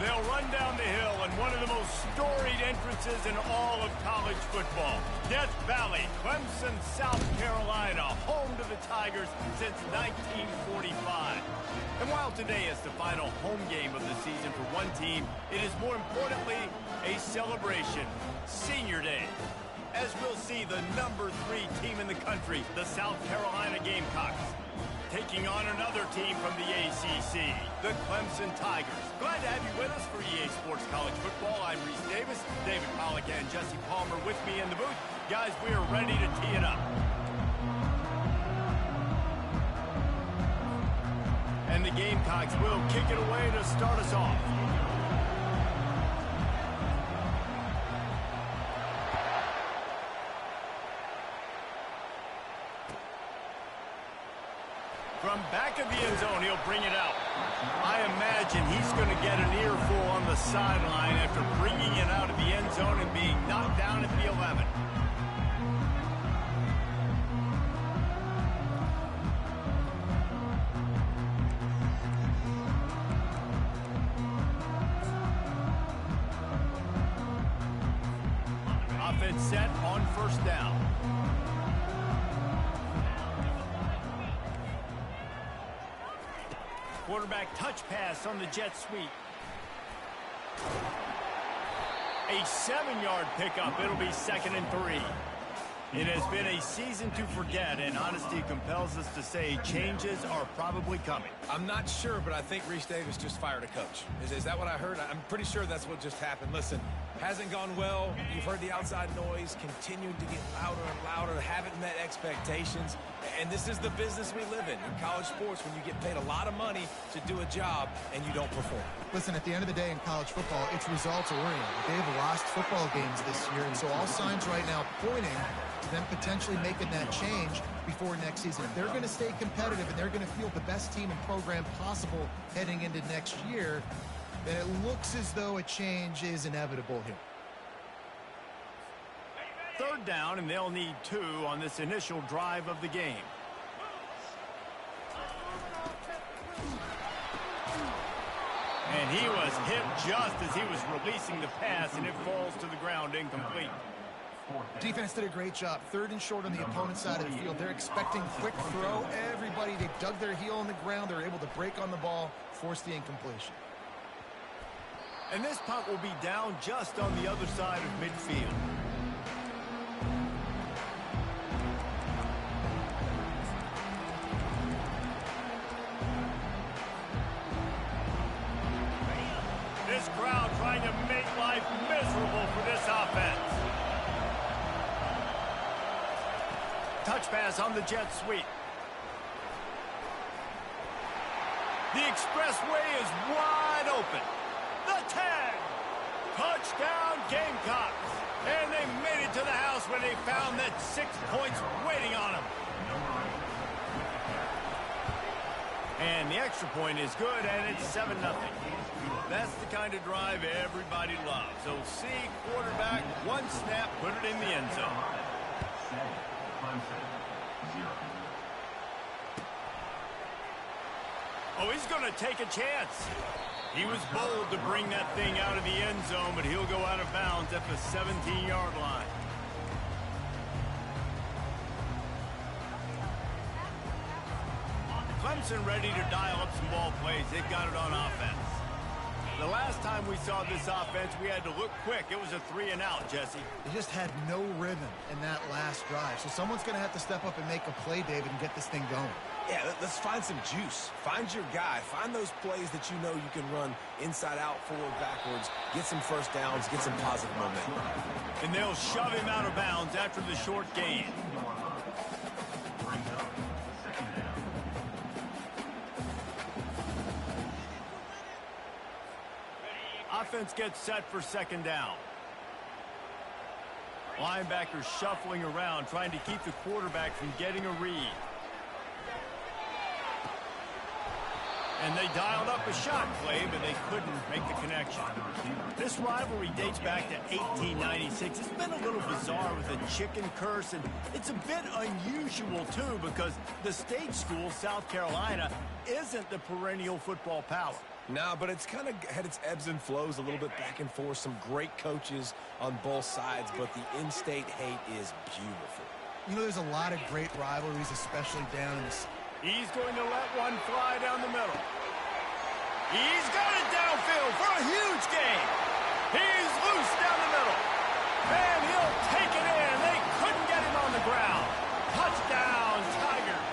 they'll run down the hill in one of the most storied entrances in all of college football. Death Valley, Clemson, South Carolina, home to the Tigers since 1945. And while today is the final home game of the season for one team, it is more importantly a celebration, Senior Day. As we'll see the number 3 team in the country, the South Carolina Gamecocks, taking on another team from the ACC, the Clemson Tigers. Glad to have you with us for EA Sports College Football. I'm Reese Davis, David Pollack and Jesse Palmer with me in the booth. Guys, we are ready to tee it up. And the Gamecocks will kick it away to start us off. From back of the end zone, he'll bring it out. I imagine he's going to get an earful on the sideline after bringing it out of the end zone and being knocked down at the 11. Offense set on first down. Quarterback touch pass on the jet sweep. A 7-yard pickup. It'll be 2nd and 3. It has been a season to forget, and honesty compels us to say changes are probably coming. I'm not sure, but I think Reese Davis just fired a coach. Is that what I heard? I'm pretty sure that's what just happened. Listen, hasn't gone well. You've heard the outside noise, continued to get louder and louder, haven't met expectations. And this is the business we live in college sports, when you get paid a lot of money to do a job and you don't perform. Listen, at the end of the day in college football, it's results oriented. They've lost football games this year, and so all signs right now pointing to them potentially making that change before next season. If they're going to stay competitive and they're going to field the best team and program possible heading into next year, then it looks as though a change is inevitable here. 3rd down, and they'll need 2 on this initial drive of the game. And he was hit just as he was releasing the pass, and it falls to the ground incomplete. Defense did a great job. 3rd and short on the opponent's side of the field. They're expecting quick throw. Everybody, they dug their heel on the ground. They're able to break on the ball, force the incompletion. And this punt will be down just on the other side of midfield. This crowd trying to make life miserable for this offense. Touch pass on the jet sweep. The expressway is wide open. The tag. Touchdown Gamecocks. And they made it to the house when they found that 6 points waiting on them. And the extra point is good, and it's 7-0. That's the kind of drive everybody loves. So see quarterback, 1 snap, put it in the end zone. Oh, he's going to take a chance. He was bold to bring that thing out of the end zone, but he'll go out of bounds at the 17-yard line. Clemson ready to dial up some ball plays. They've got it on offense. The last time we saw this offense, we had to look quick. It was a 3-and-out, Jesse. They just had no rhythm in that last drive. So someone's going to have to step up and make a play, David, and get this thing going. Yeah, let's find some juice. Find your guy. Find those plays that you know you can run inside out, forward, backwards. Get some first downs. Get some positive momentum. And they'll shove him out of bounds after the short gain. Offense gets set for 2nd down. Linebackers shuffling around, trying to keep the quarterback from getting a read. And they dialed up a shot play, but they couldn't make the connection. This rivalry dates back to 1896. It's been a little bizarre with the chicken curse, and it's a bit unusual, too, because the state school, South Carolina, isn't the perennial football power. No, but it's kind of had its ebbs and flows a little bit back and forth. Some great coaches on both sides, but the in-state hate is beautiful. You know, there's a lot of great rivalries, especially down in the... He's going to let one fly down the middle. He's got it downfield for a huge gain. He's loose down the middle. And he'll take it in. They couldn't get him on the ground. Touchdown, Tigers.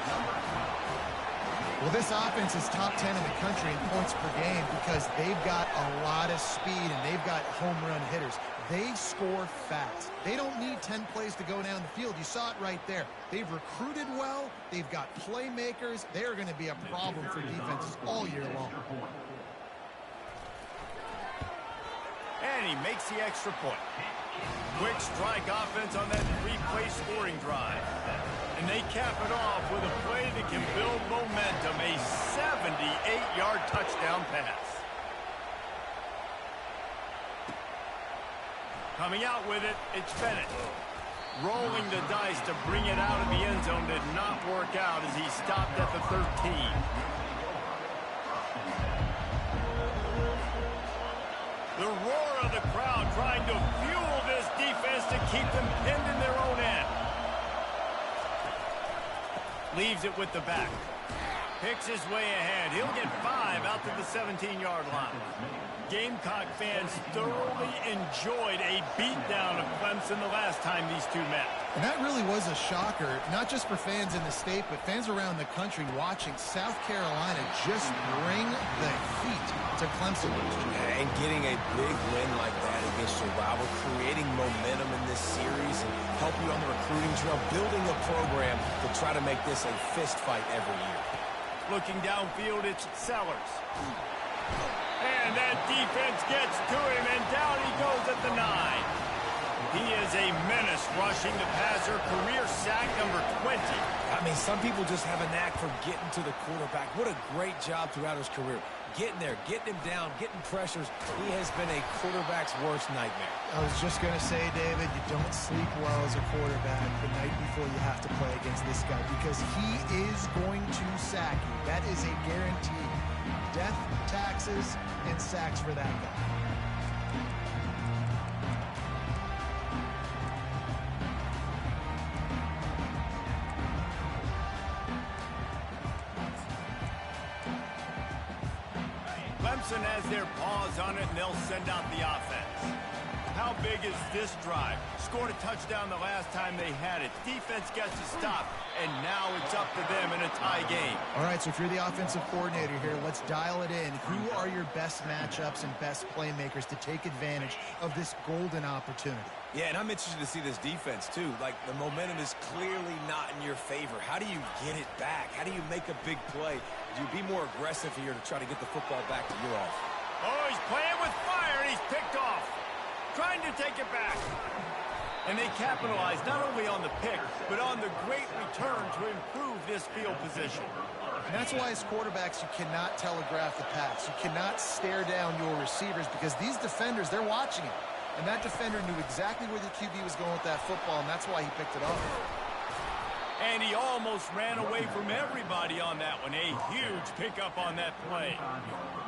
Well, this offense is top 10 in the country in points per game because they've got a lot of speed and they've got home run hitters. They score fast. They don't need 10 plays to go down the field. You saw it right there. They've recruited well. They've got playmakers. They are going to be a problem for defenses all year long. And he makes the extra point. Quick strike offense on that three-play scoring drive. And they cap it off with a play that can build momentum, a 78-yard touchdown pass. Coming out with it, it's Bennett. Rolling the dice to bring it out of the end zone did not work out as he stopped at the 13. The roar of the crowd trying to fuel this defense to keep them pinned in their own end. Leaves it with the back. Picks his way ahead. He'll get 5 out to the 17-yard line. Gamecock fans thoroughly enjoyed a beatdown of Clemson the last time these two met. And that really was a shocker, not just for fans in the state, but fans around the country watching South Carolina just bring the heat to Clemson. And getting a big win like that against your rival, creating momentum in this series and help you on the recruiting trail, building a program to try to make this a fist fight every year. Looking downfield, it's Sellers. And that defense gets to him, and down he goes at the 9. He is a menace rushing the passer, career sack number 20. I mean, some people just have a knack for getting to the quarterback. What a great job throughout his career. Getting there, getting him down, getting pressures. He has been a quarterback's worst nightmare. I was just going to say, David, you don't sleep well as a quarterback the night before you have to play against this guy because he is going to sack you. That is a guarantee. Death, taxes, and sacks for that guy. Clemson has their paws on it, and they'll send out the offense. How big is this drive? Scored a touchdown the last time they had it. Defense gets a stop, and now it's up to them in a tie game. All right, so if you're the offensive coordinator here, let's dial it in. Who are your best matchups and best playmakers to take advantage of this golden opportunity? Yeah, and I'm interested to see this defense, too. Like, the momentum is clearly not in your favor. How do you get it back? How do you make a big play? Do you be more aggressive here to try to get the football back to your off? Oh, he's playing with fire, and he's picked off. Trying to take it back. And they capitalize not only on the pick, but on the great return to improve this field position. And that's why as quarterbacks, you cannot telegraph the pass. You cannot stare down your receivers because these defenders, they're watching it. And that defender knew exactly where the QB was going with that football, and that's why he picked it off. And he almost ran away from everybody on that one. A huge pickup on that play.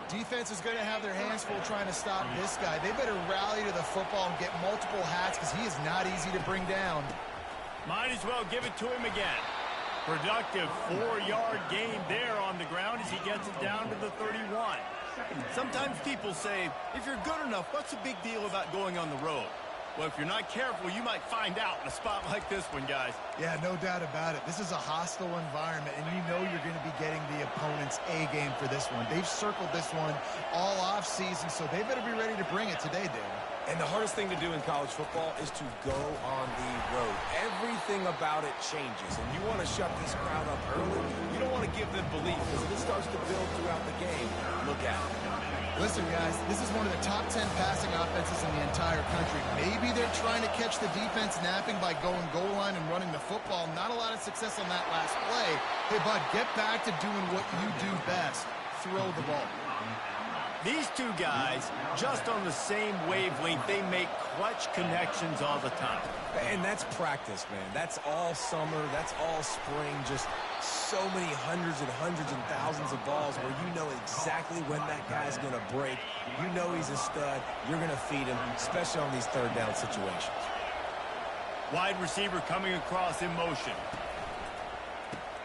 Defense is going to have their hands full trying to stop this guy. They better rally to the football and get multiple hats because he is not easy to bring down. Might as well give it to him again. Productive 4-yard gain there on the ground as he gets it down to the 31. Sometimes people say, if you're good enough, what's the big deal about going on the road? Well, if you're not careful, you might find out in a spot like this one, guys. Yeah, no doubt about it. This is a hostile environment, and you know you're going to be getting the opponent's A game for this one. They've circled this one all offseason, so they better be ready to bring it today, David. And the hardest thing to do in college football is to go on the road. Everything about it changes, and you want to shut this crowd up early. You don't want to give them belief because if it starts to build throughout the game, look out. Listen, guys, this is one of the top 10 passing offenses in the entire country. Maybe they're trying to catch the defense napping by going goal line and running the football. Not a lot of success on that last play. Hey, bud, get back to doing what you do best. Throw the ball. These two guys, just on the same wavelength, they make clutch connections all the time. And that's practice, man. That's all summer. That's all spring. Just so many hundreds and thousands of balls where you know exactly when that guy's going to break. You know he's a stud. You're going to feed him, especially on these third down situations. Wide receiver coming across in motion.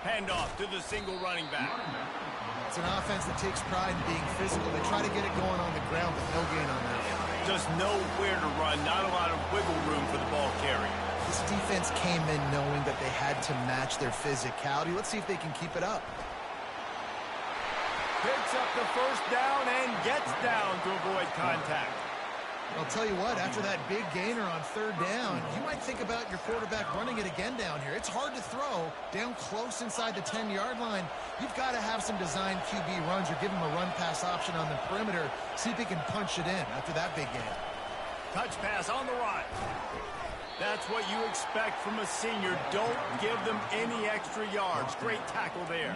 Handoff to the single running back. It's an offense that takes pride in being physical. They try to get it going on the ground, but no gain on that one. Just nowhere to run. Not a lot of wiggle room for the ball carrier. This defense came in knowing that they had to match their physicality. Let's see if they can keep it up. Picks up the first down and gets down to avoid contact. I'll tell you what, after that big gainer on third down, you might think about your quarterback running it again down here. It's hard to throw down close inside the 10-yard line. You've got to have some designed QB runs or give him a run-pass option on the perimeter. See if he can punch it in after that big gain. Touch pass on the run. That's what you expect from a senior. Don't give them any extra yards. Great tackle there.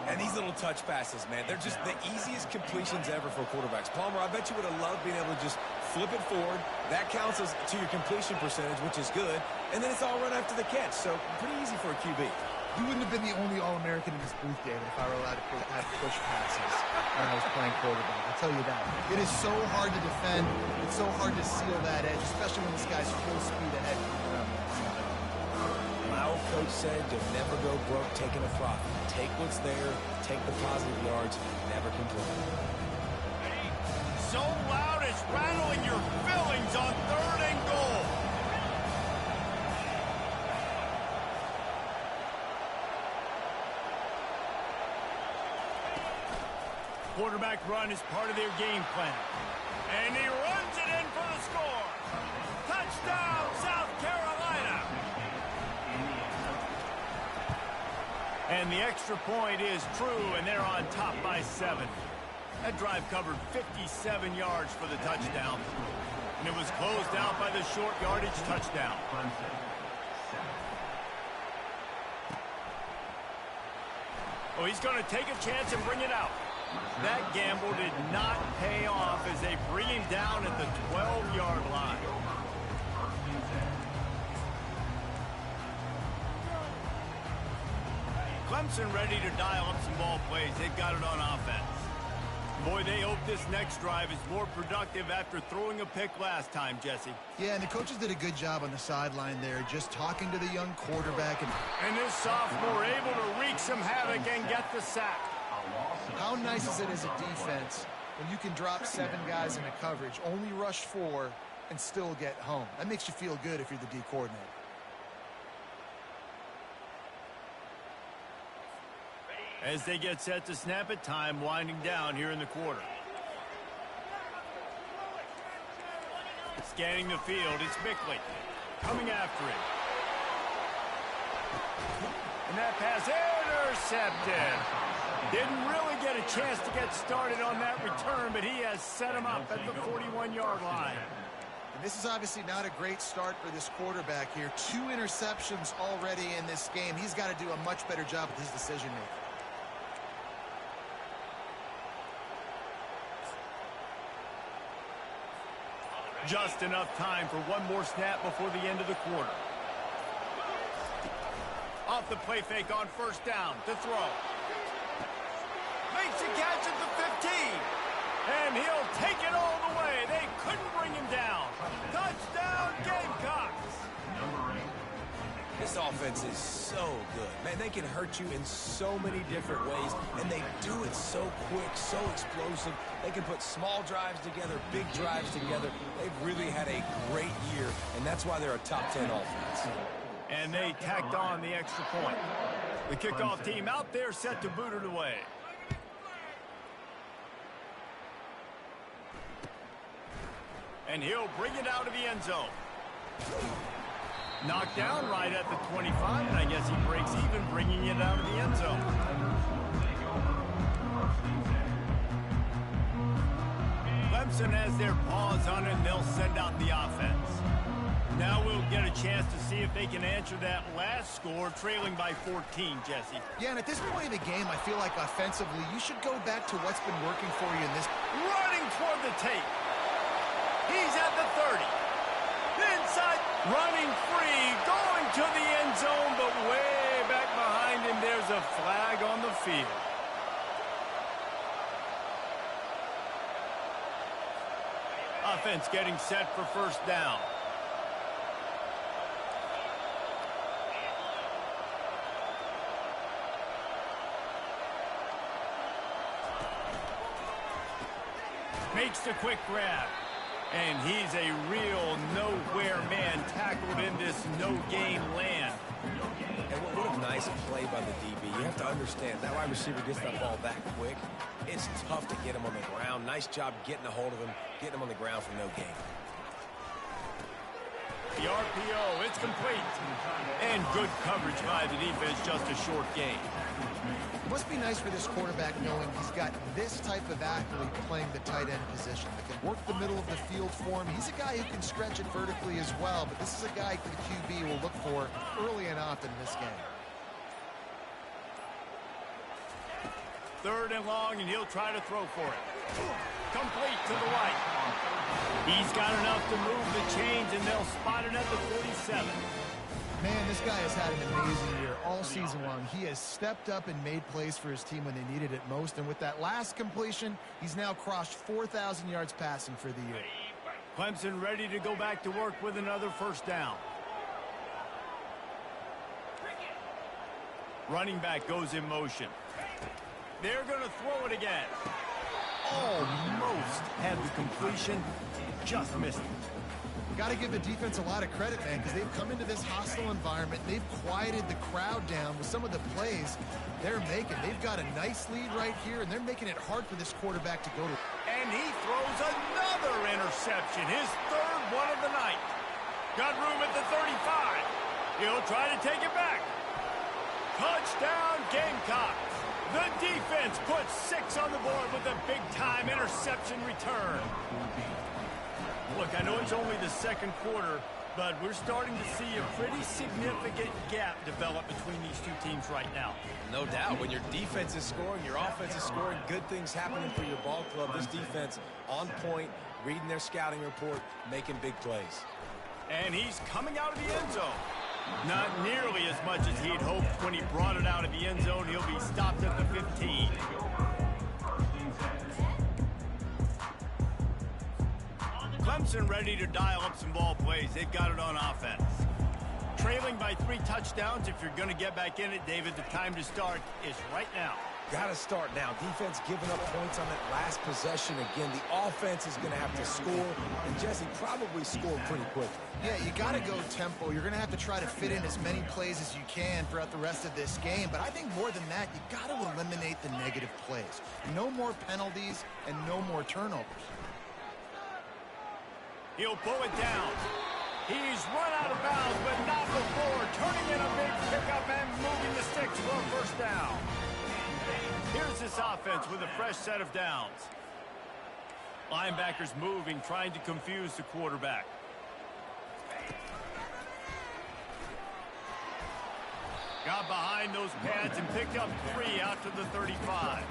And these little touch passes, man, they're just the easiest completions ever for quarterbacks. Palmer, I bet you would have loved being able to just flip it forward. That counts as to your completion percentage, which is good. And then it's all run after the catch. So pretty easy for a QB. You wouldn't have been the only All-American in this booth, David, if I were allowed to have push passes when I was playing quarterback. I'll tell you that. It is so hard to defend. It's so hard to seal that edge, especially when this guy's full speed ahead. My old coach said you'll never go broke taking a profit. Take what's there, take the positive yards, never complain. So loud it's rattling your fillings on 3rd and goal. Quarterback run is part of their game plan. And he runs it in for the score. Touchdown, South Carolina. And the extra point is true, and they're on top by 7. That drive covered 57 yards for the touchdown. And it was closed out by the short yardage touchdown. Oh, he's going to take a chance and bring it out. That gamble did not pay off as they bring him down at the 12-yard line. Clemson ready to dial up some ball plays. They've got it on offense. Boy, they hope this next drive is more productive after throwing a pick last time, Jesse. Yeah, and the coaches did a good job on the sideline there, just talking to the young quarterback. And this sophomore able to wreak some havoc and get the sack. How nice is it as a defense when you can drop 7 guys into coverage, only rush 4, and still get home? That makes you feel good if you're the D coordinator. As they get set to snap it, time winding down here in the quarter. Scanning the field, it's Bickley coming after it. And that pass intercepted. Didn't really get a chance to get started on that return, but he has set him up at the 41-yard line. And this is obviously not a great start for this quarterback here. 2 interceptions already in this game. He's got to do a much better job with his decision-making. Just enough time for one more snap before the end of the quarter. Off the play fake on first down to throw. Makes a catch at the 15. And he'll take it all the way. They couldn't bring him down. Touchdown, Gamecocks. This offense is so good. Man, they can hurt you in so many different ways, and they do it so quick, so explosive. They can put small drives together, big drives together. They've really had a great year, and that's why they're a top 10 offense. And they tacked on the extra point. The kickoff team out there set to boot it away. And he'll bring it out of the end zone. Knocked down right at the 25, and I guess he breaks even, bringing it out of the end zone. Clemson has their paws on it, and they'll send out the offense. Now we'll get a chance to see if they can answer that last score, trailing by 14, Jesse. Yeah, and at this point in the game, I feel like offensively, you should go back to what's been working for you in this. Running toward the tape. He's at the 30. Inside Running free, going to the end zone, but way back behind him, there's a flag on the field. Offense getting set for first down. Makes the quick grab. And he's a real nowhere man tackled in this no-gain land. And what a nice play by the DB. You have to understand, that wide receiver gets that ball that quick. It's tough to get him on the ground. Nice job getting a hold of him, getting him on the ground for no gain. The RPO, it's complete. And good coverage by the defense, just a short gain. It must be nice for this quarterback knowing he's got this type of athlete playing the tight end position that can work the middle of the field for him. He's a guy who can stretch it vertically as well, but this is a guy the QB will look for early and often in this game. Third and long, and he'll try to throw for it. Complete to the right. He's got enough to move the chains, and they'll spot it at the 47. Man, this guy has had an amazing year all season long. He has stepped up and made plays for his team when they needed it most. And with that last completion, he's now crossed 4,000 yards passing for the year. Clemson ready to go back to work with another first down. Running back goes in motion. They're going to throw it again. Almost had the completion, just missed it. Got to give the defense a lot of credit, man, because they've come into this hostile environment. They've quieted the crowd down with some of the plays they're making. They've got a nice lead right here, and they're making it hard for this quarterback to go to. And he throws another interception, his third one of the night. Got room at the 35. He'll try to take it back. Touchdown, Gamecocks. The defense puts 6 on the board with a big-time interception return. Look, I know it's only the second quarter, but we're starting to see a pretty significant gap develop between these two teams right now. No doubt. When your defense is scoring, your offense is scoring, good things happening for your ball club. This defense on point, reading their scouting report, making big plays. And he's coming out of the end zone. Not nearly as much as he'd hoped when he brought it out of the end zone. He'll be stopped at the 15. Clemson ready to dial up some ball plays. They've got it on offense. Trailing by 3 touchdowns. If you're going to get back in it, David, the time to start is right now. Got to start now. Defense giving up points on that last possession. Again, the offense is going to have to score, and Jesse probably scored pretty quickly. Yeah, you got to go tempo. You're going to have to try to fit in as many plays as you can throughout the rest of this game. But I think more than that, you got to eliminate the negative plays. No more penalties and no more turnovers. He'll pull it down. He's run out of bounds, but not before. Turning in a big pickup and moving the sticks for a first down. Here's this offense with a fresh set of downs. Linebackers moving, trying to confuse the quarterback. Got behind those pads and picked up 3 out to the 35.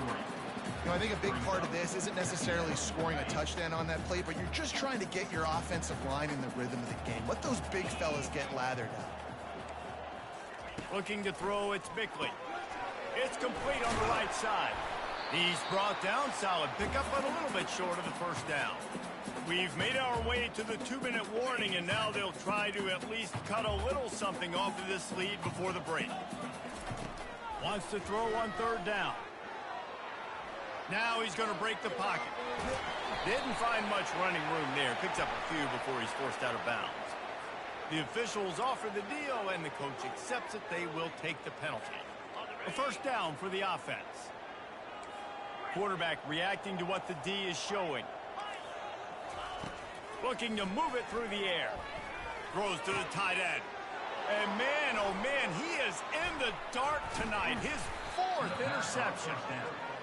You know, I think a big part of this isn't necessarily scoring a touchdown on that play, but you're just trying to get your offensive line in the rhythm of the game. Let those big fellas get lathered up. Looking to throw, it's Bickley. It's complete on the right side. He's brought down, solid pickup, but a little bit short of the first down. We've made our way to the 2-minute warning, and now they'll try to at least cut a little something off of this lead before the break. Wants to throw on 3rd down. Now he's going to break the pocket. Didn't find much running room there. Picks up a few before he's forced out of bounds. The officials offer the deal, and the coach accepts it. They will take the penalty. A first down for the offense. Quarterback reacting to what the D is showing. Looking to move it through the air. Throws to the tight end. And man, oh man, he is in the dark tonight. His 4th interception.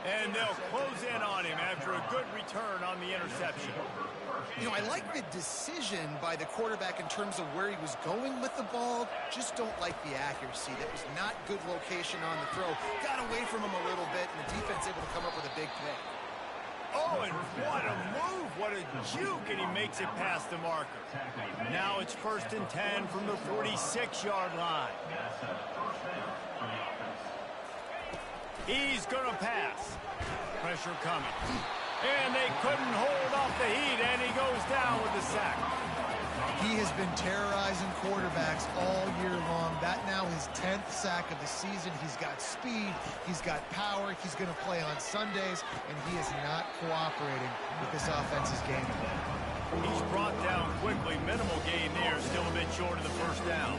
And they'll close in on him after a good return on the interception. You know, I like the decision by the quarterback in terms of where he was going with the ball. Just don't like the accuracy. That was not good location on the throw. Got away from him a little bit, and the defense able to come up with a big play. Oh, and what a move, what a juke, and he makes it past the marker. Now it's 1st and 10 from the 46-yard line. He's going to pass. Pressure coming. And they couldn't hold off the heat, and he goes down with the sack. He has been terrorizing quarterbacks all year long. That now his 10th sack of the season. He's got speed. He's got power. He's going to play on Sundays, and he is not cooperating with this offense's game. He's brought down quickly. Minimal gain there. Still a bit short of the first down.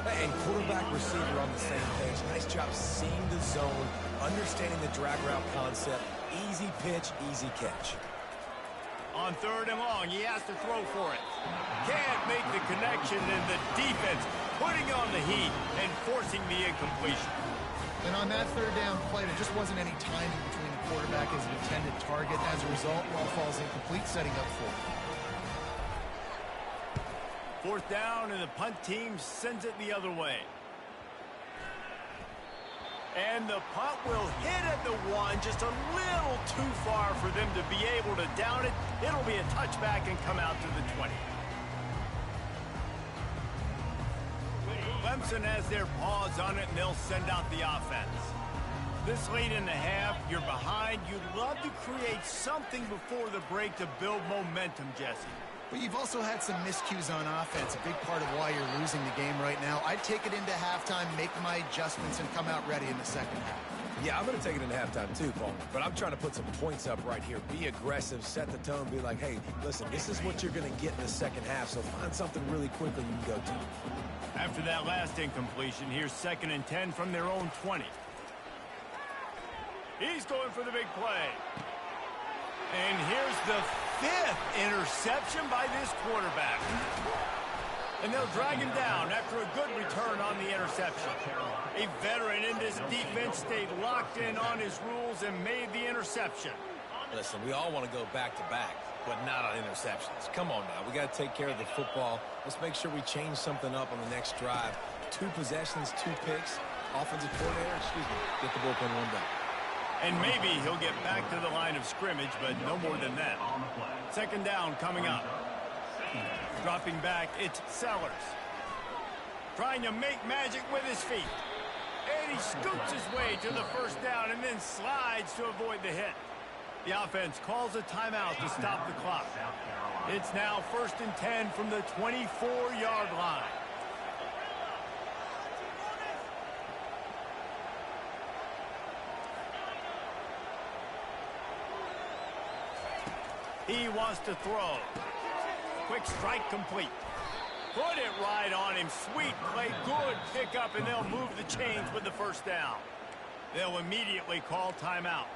And quarterback receiver on the same page. Nice job seeing the zone, understanding the drag route concept. Easy pitch, easy catch. On 3rd and long, he has to throw for it. Can't make the connection, and the defense putting on the heat and forcing the incompletion. And on that 3rd down play, there just wasn't any timing between the quarterback and his intended target. As a result, ball falls incomplete, setting up for it. 4th down, and the punt team sends it the other way. And the punt will hit at the 1, just a little too far for them to be able to down it. It'll be a touchback and come out to the 20. Clemson has their paws on it, and they'll send out the offense. This late in the half, you're behind. You'd love to create something before the break to build momentum, Jesse. But you've also had some miscues on offense, a big part of why you're losing the game right now. I'd take it into halftime, make my adjustments, and come out ready in the second half. Yeah, I'm going to take it into halftime too, Paul. But I'm trying to put some points up right here. Be aggressive, set the tone, be like, hey, listen, this is what you're going to get in the second half, so find something really quickly you can go to. After that last incompletion, here's 2nd and 10 from their own 20. He's going for the big play. And here's the 5th interception by this quarterback. And they'll drag him down after a good return on the interception. A veteran in this defense stayed locked in on his rules and made the interception. Listen, we all want to go back-to-back, but not on interceptions. Come on now. We got to take care of the football. Let's make sure we change something up on the next drive. 2 possessions, 2 picks. Offensive coordinator, get the bullpen one down. And maybe he'll get back to the line of scrimmage, but no more than that. 2nd down coming up. Dropping back, it's Sellers. Trying to make magic with his feet. And he scoots his way to the 1st down and then slides to avoid the hit. The offense calls a timeout to stop the clock. It's now 1st and 10 from the 24-yard line. He wants to throw. Quick strike complete. Put it right on him. Sweet play. Good pickup, and they'll move the chains with the 1st down. They'll immediately call timeout.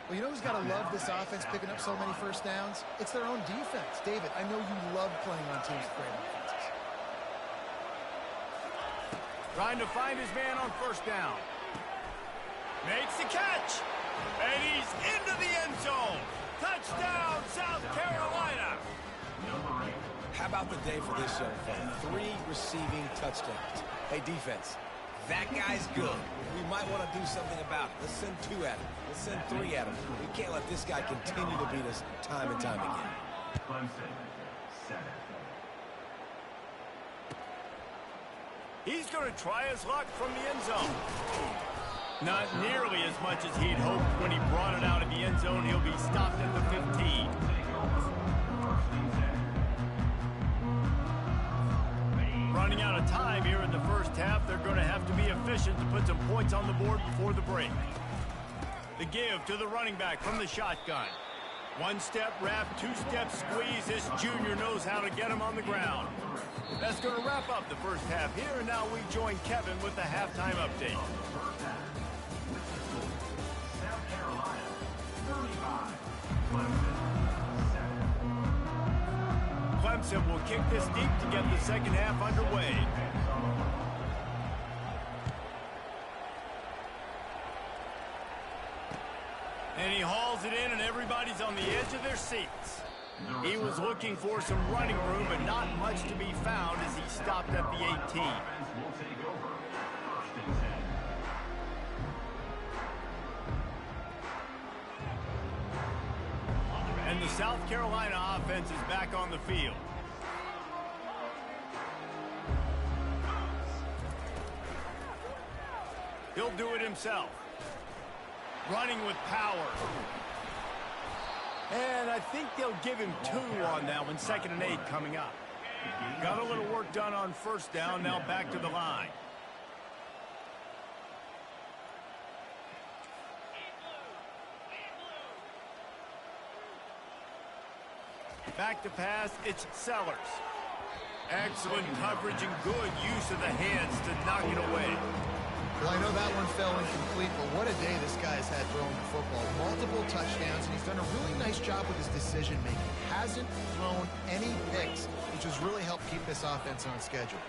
Well, you know who's got to love this offense picking up so many 1st downs? It's their own defense. David, I know you love playing on teams with great offenses. Trying to find his man on 1st down. Makes the catch. And he's into the end zone. Touchdown, South Carolina. How about the day for this young fella? 3 receiving touchdowns. Hey, defense, that guy's good. We might want to do something about it. Let's send 2 at him. Let's send 3 at him. We can't let this guy continue to beat us time and time again. Clemson, 7. He's going to try his luck from the end zone. Not nearly as much as he'd hoped when he brought it out of the end zone. He'll be stopped at the 15. Running out of time here in the 1st half. They're going to have to be efficient to put some points on the board before the break. The give to the running back from the shotgun. 1-step wrap, 2-step squeeze. This junior knows how to get him on the ground. That's going to wrap up the 1st half here, and now we join Kevin with the halftime update. South Carolina, 35. Clemson, 7. Clemson will kick this deep to get the 2nd half underway. And he hauls it in, and everybody's on the edge of their seats. He was looking for some running room, but not much to be found as he stopped at the 18. Offense will take over. 1st and 10. And the South Carolina offense is back on the field. He'll do it himself. Running with power. And I think they'll give him 2 on that one. 2nd and 8 coming up. Got a little work done on first down. Now back to the line. Back to pass, it's Sellers. Excellent coverage and good use of the hands to knock it away. Well, I know that one fell incomplete, but what a day this guy's had throwing the football. Multiple touchdowns, and he's done a really nice job with his decision-making. Hasn't thrown any picks, which has really helped keep this offense on schedule.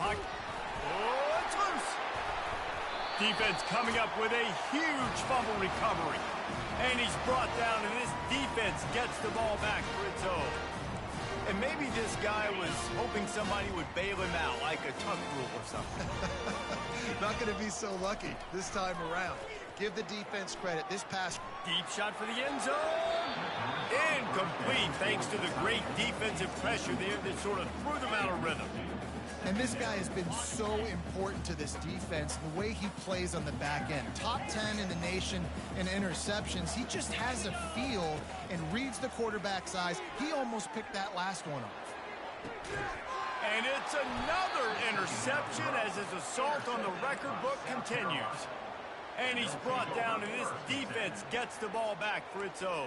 Puck. Oh, it's loose. Defense coming up with a huge fumble recovery. And he's brought down, and this defense gets the ball back for its own. And maybe this guy was hoping somebody would bail him out, like a tuck rule or something. Not going to be so lucky this time around. Give the defense credit. This pass. Deep shot for the end zone. Incomplete, thanks to the great defensive pressure there that sort of threw them out of rhythm. And this guy has been so important to this defense, the way he plays on the back end. Top 10 in the nation in interceptions. He just has a feel and reads the quarterback's eyes. He almost picked that last one off. And it's another interception as his assault on the record book continues. And he's brought down, and this defense gets the ball back for its own.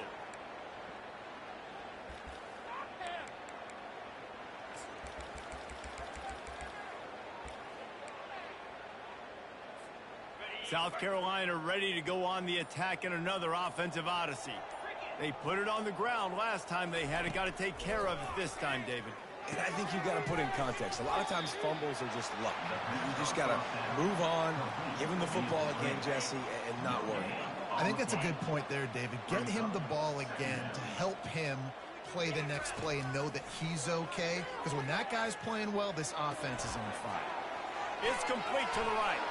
South Carolina ready to go on the attack in another offensive odyssey. They put it on the ground last time they had it. Got to take care of it this time, David. And I think you've got to put in context. A lot of times fumbles are just luck. You just got to move on, give him the football again, Jesse, and not worry. I think that's a good point there, David. Get him the ball again to help him play the next play and know that he's okay. Because when that guy's playing well, this offense is on fire. It's complete to the right.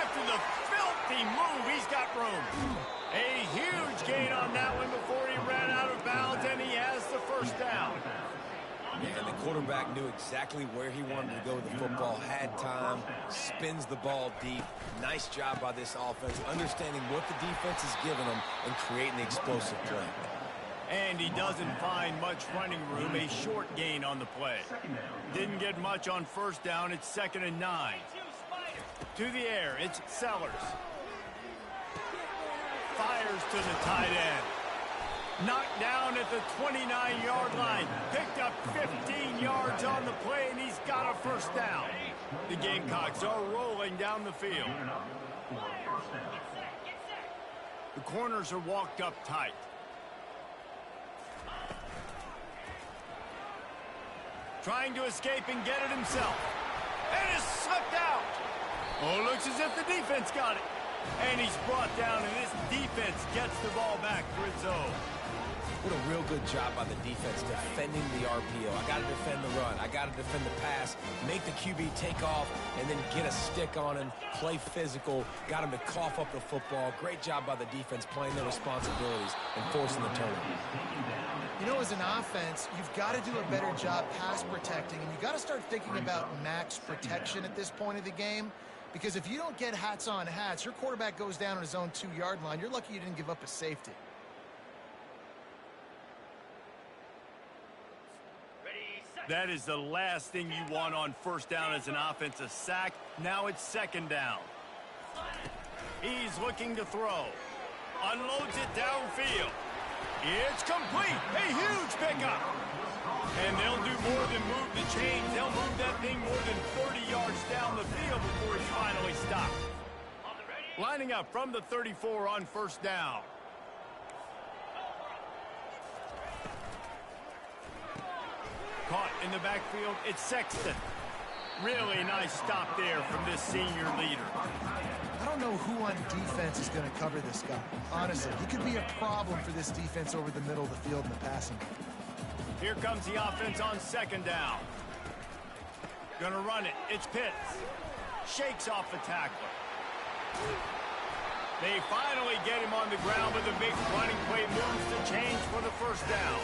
After the filthy move, he's got room. A huge gain on that one before he ran out of bounds, and he has the first down. And the quarterback knew exactly where he wanted to go with the football, had time, spins the ball deep. Nice job by this offense, understanding what the defense is giving them and creating the explosive play. And he doesn't find much running room, a short gain on the play. Didn't get much on first down, it's 2nd and 9. To the air, it's Sellers. Fires to the tight end. Knocked down at the 29-yard line. Picked up 15 yards on the play, and he's got a first down. The Gamecocks are rolling down the field. The corners are walked up tight. Trying to escape and get it himself. And is slipped out. Oh, looks as if the defense got it. And he's brought down, and this defense gets the ball back for its own. What a real good job by the defense defending the RPO. I got to defend the run. I got to defend the pass, make the QB take off, and then get a stick on him, play physical, got him to cough up the football. Great job by the defense playing their responsibilities and forcing the turnover. You know, as an offense, you've got to do a better job pass protecting, and you've got to start thinking about max protection at this point of the game. Because if you don't get hats on hats, your quarterback goes down on his own 2-yard line. You're lucky you didn't give up a safety. That is the last thing you want on first down as an offense, a sack. Now it's 2nd down. He's looking to throw. Unloads it downfield. It's complete. A huge pickup. And they'll do more than move the chains. They'll move that thing more than 30 yards down the field before he's finally stopped. Lining up from the 34 on first down. Caught in the backfield, it's Sexton. Really nice stop there from this senior leader. I don't know who on defense is going to cover this guy. Honestly, he could be a problem for this defense over the middle of the field in the passing game. Here comes the offense on 2nd down. Gonna run it. It's Pitts. Shakes off the tackler. They finally get him on the ground with a big running play moves to change for the first down.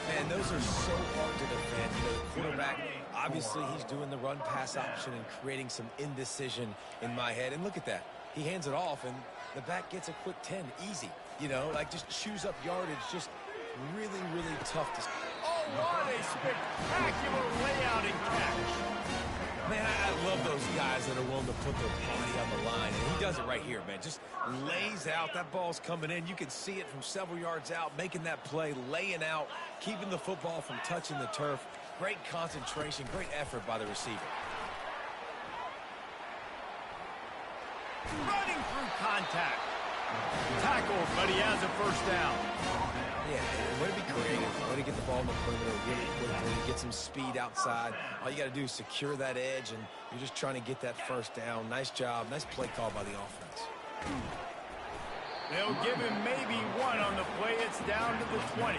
Man, those are so hard to defend. You know, the quarterback, obviously he's doing the run-pass option and creating some indecision in my head. And look at that. He hands it off, and the back gets a quick 10. Easy. You know, like just chews up yardage. Just really, really tough to... Oh, what a spectacular layout and catch. Man, I love those guys that are willing to put their body on the line. And he does it right here, man. Just lays out. That ball's coming in. You can see it from several yards out, making that play, laying out, keeping the football from touching the turf. Great concentration, great effort by the receiver. Running through contact. Tackled, but he has a first down. Yeah, way to be creative, way to get the ball in the perimeter really quickly, get some speed outside. All you got to do is secure that edge, and you're just trying to get that first down. Nice job, nice play call by the offense. They'll give him maybe one on the play. It's down to the 20.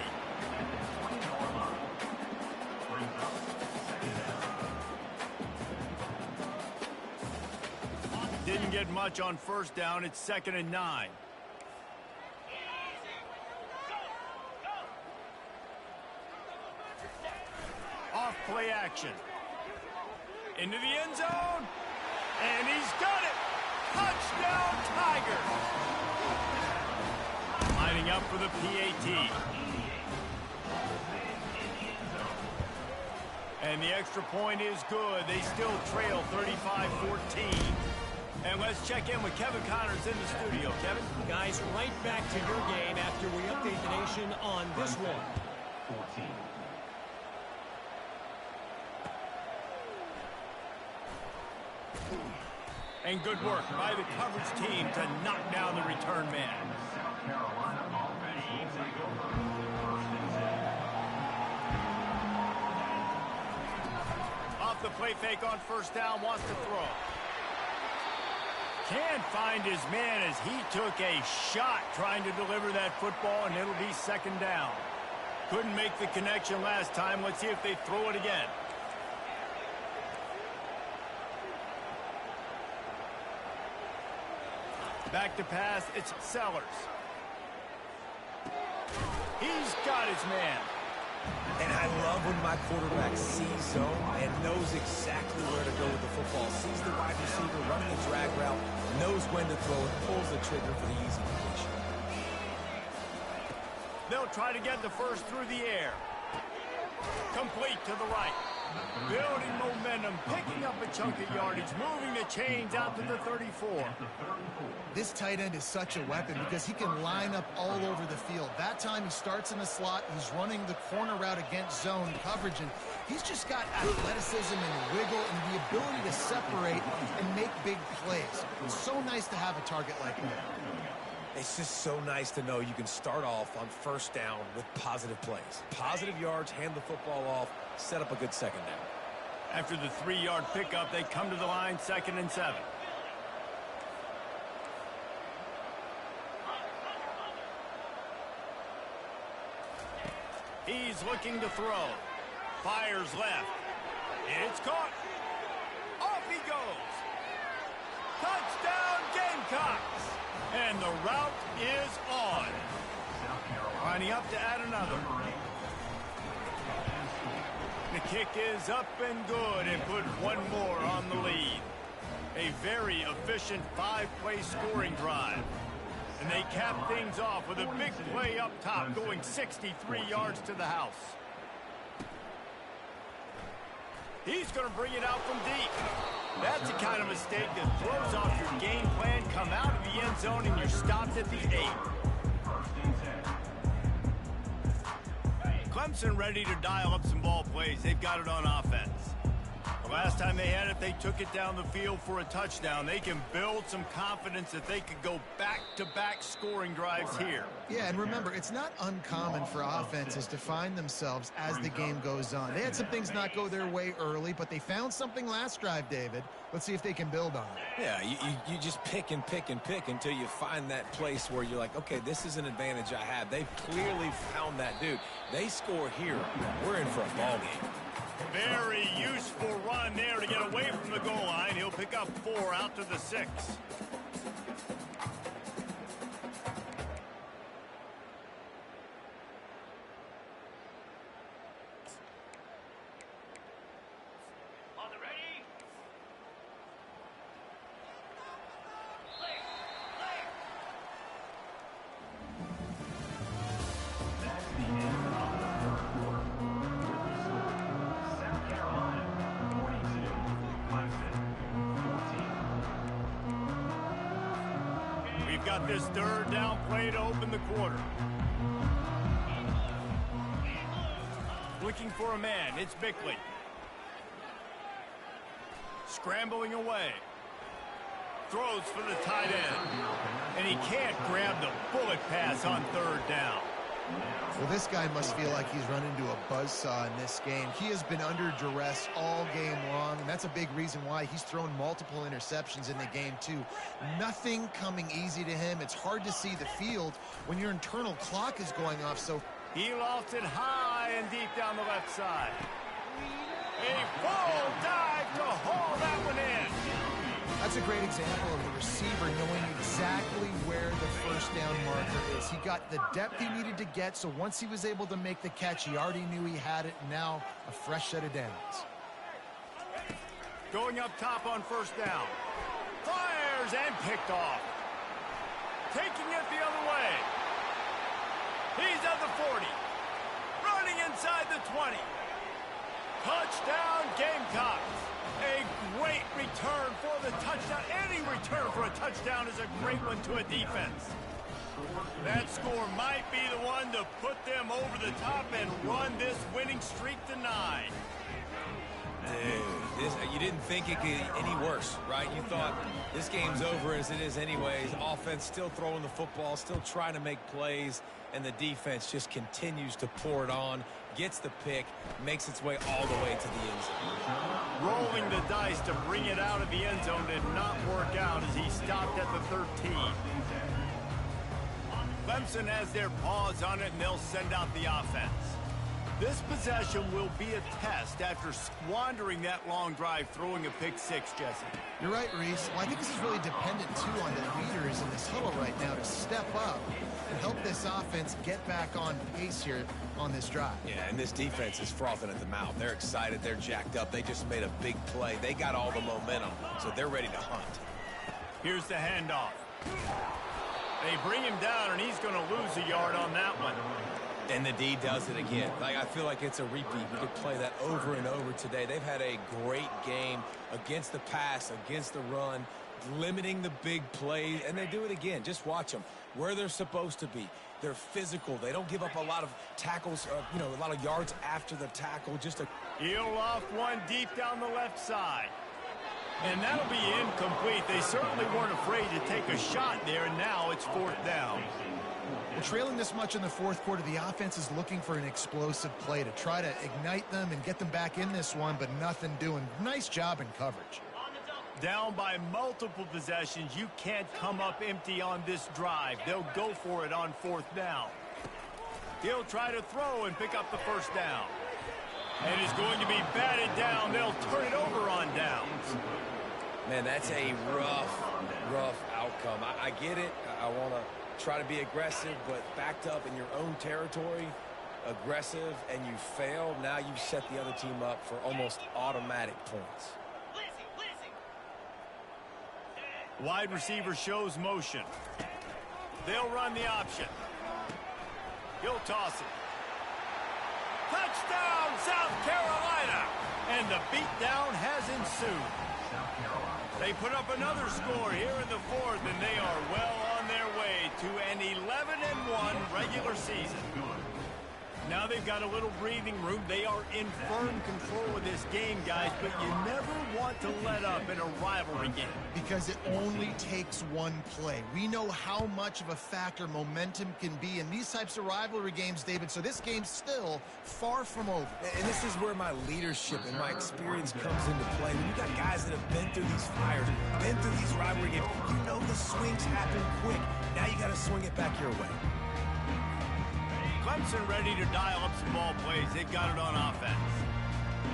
Didn't get much on first down. It's 2nd and 9. Off play action. Into the end zone. And he's got it. Touchdown, Tigers. Lining up for the PAT. And the extra point is good. They still trail 35-14. And let's check in with Kevin Connors in the studio. Kevin? Guys, right back to your game after we update the nation on this one. 14. And good work by the coverage team to knock down the return man. South Carolina offense will take over. 1st and 10. Off the play fake on first down, wants to throw. Can't find his man as he took a shot trying to deliver that football, and it'll be 2nd down. Couldn't make the connection last time. Let's see if they throw it again. Back to pass, it's Sellers. He's got his man. And I love when my quarterback sees zone and knows exactly where to go with the football. Sees the wide receiver running a drag route, knows when to throw it, pulls the trigger for the easy completion. They'll try to get the first through the air. Complete to the right. Building momentum, picking up a chunk of yardage, moving the chains out to the 34. This tight end is such a weapon because he can line up all over the field. That time he starts in the slot, he's running the corner route against zone coverage, and he's just got athleticism and wiggle and the ability to separate and make big plays. It's so nice to have a target like that. It's just so nice to know you can start off on first down with positive plays. Positive yards, hand the football off, set up a good 2nd down. After the 3-yard pickup, they come to the line, 2nd and 7. He's looking to throw. Fires left. It's caught. Off he goes. Touchdown, Gamecocks. And the route is on. Lining up to add another. The kick is up and good and put one more on the lead. A very efficient 5-play scoring drive. And they cap things off with a big play up top going 63 yards to the house. He's going to bring it out from deep. That's the kind of mistake that throws off your game plan. Come out of the end zone and you're stopped at the 8. 1st and 10. Clemson ready to dial up some ball plays. They've got it on offense. The last time they had it, they took it down the field for a touchdown. They can build some confidence that they could go back-to-back scoring drives here. Yeah, and remember, it's not uncommon for offenses to find themselves as the game goes on. They had some things not go their way early, but they found something last drive, David. Let's see if they can build on it. Yeah, you just pick and pick and pick until you find that place where you're like, okay, this is an advantage I have. They've clearly found that dude. They score here. We're in for a ball game. Very useful run there to get away from the goal line. He'll pick up 4 out to the 6. We've got this third down play to open the quarter. Looking for a man. It's Bickley. Scrambling away. Throws for the tight end. And he can't grab the bullet pass on third down. Well, this guy must feel like he's run into a buzzsaw in this game. He has been under duress all game long, and that's a big reason why he's thrown multiple interceptions in the game, too. Nothing coming easy to him. It's hard to see the field when your internal clock is going off. So he lofted high and deep down the left side. A full dive to haul that one in. That's a great example of the receiver knowing exactly where the first down marker is. He got the depth he needed to get, so once he was able to make the catch, he already knew he had it, and now a fresh set of downs. Going up top on first down. Fires and picked off. Taking it the other way. He's at the 40. Running inside the 20. Touchdown, Gamecocks. A great return for the touchdown. Any return for a touchdown is a great one to a defense. That score might be the one to put them over the top and run this winning streak to 9. Dude, you didn't think it could get any worse, right? You thought this game's over as it is anyways. Offense still throwing the football, still trying to make plays, and the defense just continues to pour it on, gets the pick, makes its way all the way to the end zone. Rolling the dice to bring it out of the end zone did not work out as he stopped at the 13. Clemson has their paws on it, and they'll send out the offense. This possession will be a test after squandering that long drive, throwing a pick six, Jesse. You're right, Reese. Well, I think this is really dependent, too, on the leaders in this huddle right now to step up and help this offense get back on pace here on this drive. Yeah, and this defense is frothing at the mouth. They're excited. They're jacked up. They just made a big play. They got all the momentum, so they're ready to hunt. Here's the handoff. They bring him down, and he's going to lose a yard on that one. And the D does it again. Like, I feel like it's a repeat. We could play that over and over today. They've had a great game against the pass, against the run, limiting the big plays, and they do it again. Just watch them. Where they're supposed to be. They're physical. They don't give up a lot of tackles, a lot of yards after the tackle. He'll loft one deep down the left side. And that'll be incomplete. They certainly weren't afraid to take a shot there, and now it's fourth down. Well, trailing this much in the fourth quarter, the offense is looking for an explosive play to try to ignite them and get them back in this one, but nothing doing. Nice job in coverage. Down by multiple possessions, you can't come up empty on this drive. They'll go for it on fourth down. He'll try to throw and pick up the first down. And is going to be batted down. They'll turn it over on downs. Man, that's a rough outcome. I get it. I want to try to be aggressive, but backed up in your own territory, aggressive, and you fail. Now you set the other team up for almost automatic points. Wide receiver shows motion. They'll run the option. He'll toss it. Touchdown, South Carolina! And the beatdown has ensued. They put up another score here in the fourth, and they are well on their way to an 11-1 regular season. Now they've got a little breathing room. They are in firm control of this game, guys, but you never want to let up in a rivalry game. Because it only takes one play. We know how much of a factor momentum can be in these types of rivalry games, David, so this game's still far from over. And this is where my leadership and my experience comes into play. When you got guys that have been through these fires, been through these rivalry games, you know the swings happen quick. Now you got to swing it back your way. Clemson ready to dial up some ball plays. They've got it on offense.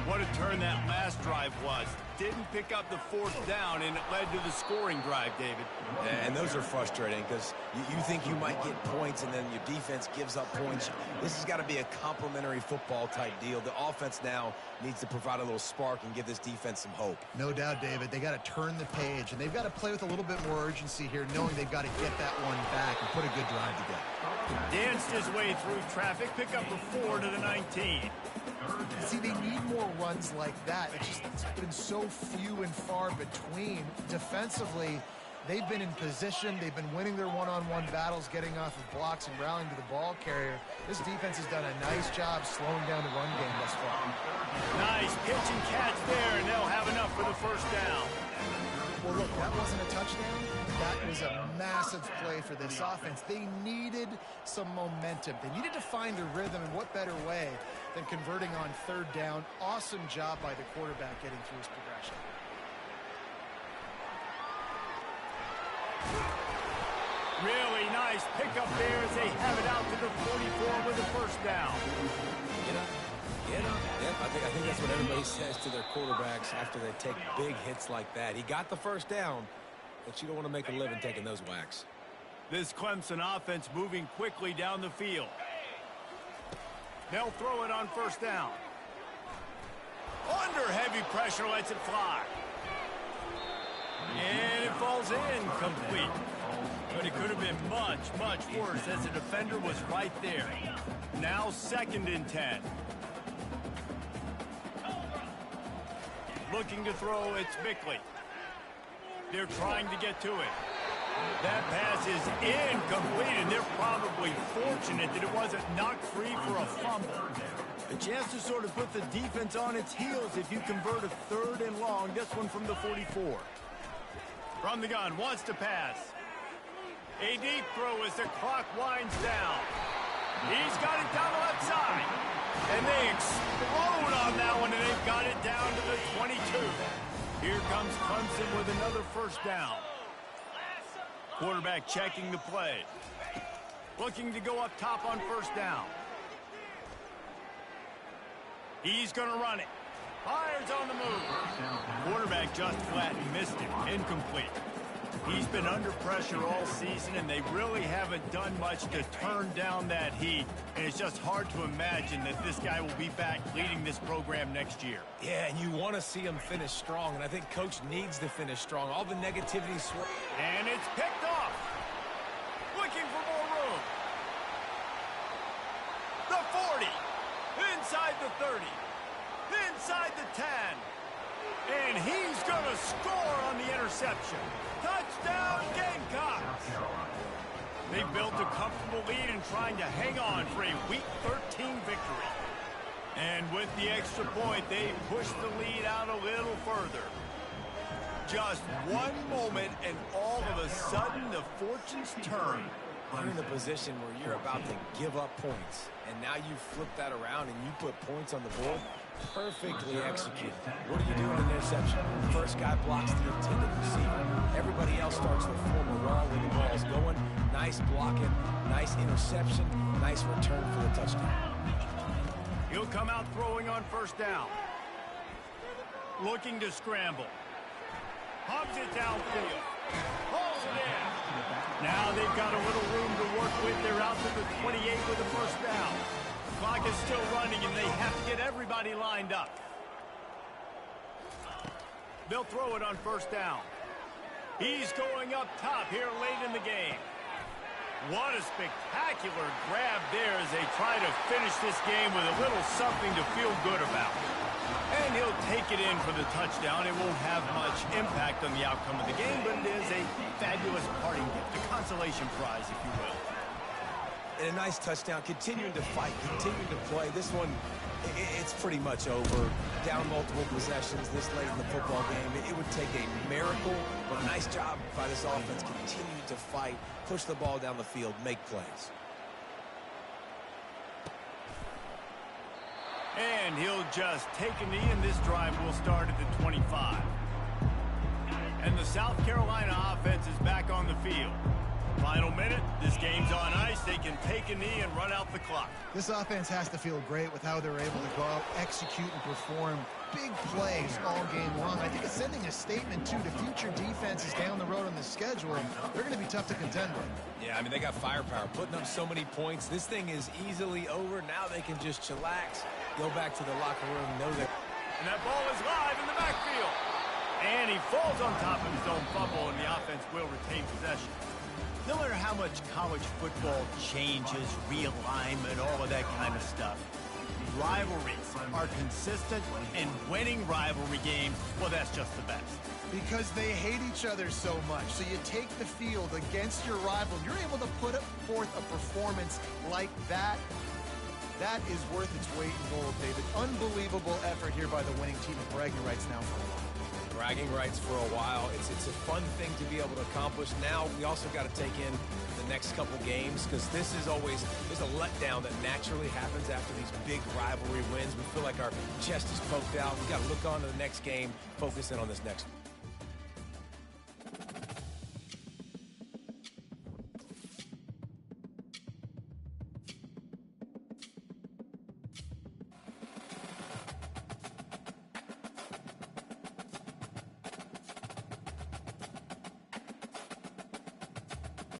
What a turn that last drive was. Didn't pick up the fourth down, and it led to the scoring drive, David. Yeah, and those are frustrating because you think you might get points, and then your defense gives up points. This has got to be a complementary football type deal. The offense now needs to provide a little spark and give this defense some hope. No doubt, David. They got to turn the page, and they've got to play with a little bit more urgency here, knowing they've got to get that one back and put a good drive together. Danced his way through traffic, pick up the 4 to the 19. See, they need more runs like that. It's been so few and far between. Defensively, They've been in position. They've been winning their one-on-one battles, getting off of blocks and rallying to the ball carrier. This defense has done a nice job slowing down the run game thus far. Nice pitch and catch there, and they'll have enough for the first down. Well, look, that wasn't a touchdown. That was a massive play for this offense. They needed some momentum. They needed to find a rhythm, and what better way than converting on third down. Awesome job by the quarterback getting through his progression. Really nice pickup there as they have it out to the 44 with a first down. Get up. Get up. Yep, I think that's what everybody says to their quarterbacks after they take big hits like that. He got the first down, but you don't want to make a living taking those whacks. This Clemson offense moving quickly down the field. They'll throw it on first down. Under heavy pressure, lets it fly. And it falls in complete. But it could have been much, much worse as the defender was right there. Now 2nd and 10. Looking to throw, it's Bickley. They're trying to get to it. That pass is incomplete, and they're probably fortunate that it wasn't knocked free for a fumble. A chance to sort of put the defense on its heels if you convert a 3rd and long. This one from the 44. From the gun, wants to pass. A deep throw as the clock winds down. He's got it down the left side. And they explode on that one, and they've got it down to the 22. Here comes Clemson with another first down. Quarterback checking the play. Looking to go up top on first down. He's going to run it. Fires on the move. Quarterback just flat missed it. Incomplete. He's been under pressure all season, and they really haven't done much to turn down that heat. And it's just hard to imagine that this guy will be back leading this program next year. Yeah, and you want to see him finish strong, and I think Coach needs to finish strong. All the negativity... And it's picked off. Looking for more room. The 40. Inside the 30. Inside the 10. And he's going to score on the interception. Touchdown, Gamecocks! They built a comfortable lead and trying to hang on for a Week 13 victory. And with the extra point, they pushed the lead out a little further. Just one moment, and all of a sudden, the fortunes turn. You're in the position where you're about to give up points, and now you flip that around and you put points on the board. Perfectly executed. What do you do in an interception? First guy blocks the intended receiver. Everybody else starts to form a wall when the ball's going. Nice blocking, nice interception, nice return for the touchdown. He'll come out throwing on first down. Looking to scramble. Hubs it downfield. Pulls it in. Now they've got a little room to work with. They're out to the 28 with the first down. Clock is still running, and they have to get everybody lined up. They'll throw it on first down. He's going up top here late in the game. What a spectacular grab there as they try to finish this game with a little something to feel good about. And he'll take it in for the touchdown. It won't have much impact on the outcome of the game, but it is a fabulous parting gift, a consolation prize, if you will. And a nice touchdown, continuing to fight, continuing to play. This one, it's pretty much over. Down multiple possessions this late in the football game. It would take a miracle, but a nice job by this offense continuing to fight, push the ball down the field, make plays. And he'll just take a knee, and this drive will start at the 25. And the South Carolina offense is back on the field. Final minute, this game's on ice. They can take a knee and run out the clock. This offense has to feel great with how they're able to go out, execute, and perform big plays all game long. I think it's sending a statement, too, to future defenses down the road on the schedule. They're going to be tough to contend with. Yeah, I mean, they got firepower, putting up so many points. This thing is easily over. Now they can just chillax, go back to the locker room, know that. And that ball is live in the backfield. And he falls on top of his own fumble, and the offense will retain possession. No matter how much college football changes, realignment, all of that kind of stuff, rivalries are consistent and winning rivalry games, well, that's just the best. Because they hate each other so much. So you take the field against your rival, you're able to put forth a performance like that. That is worth its weight in gold, David. Unbelievable effort here by the winning team, and bragging rights now for a while. Bragging rights for a while. It's a fun thing to be able to accomplish. Now we also got to take in the next couple games, because this is always, there's a letdown that naturally happens after these big rivalry wins. We feel like our chest is poked out. We got to look on to the next game, focus in on this next one.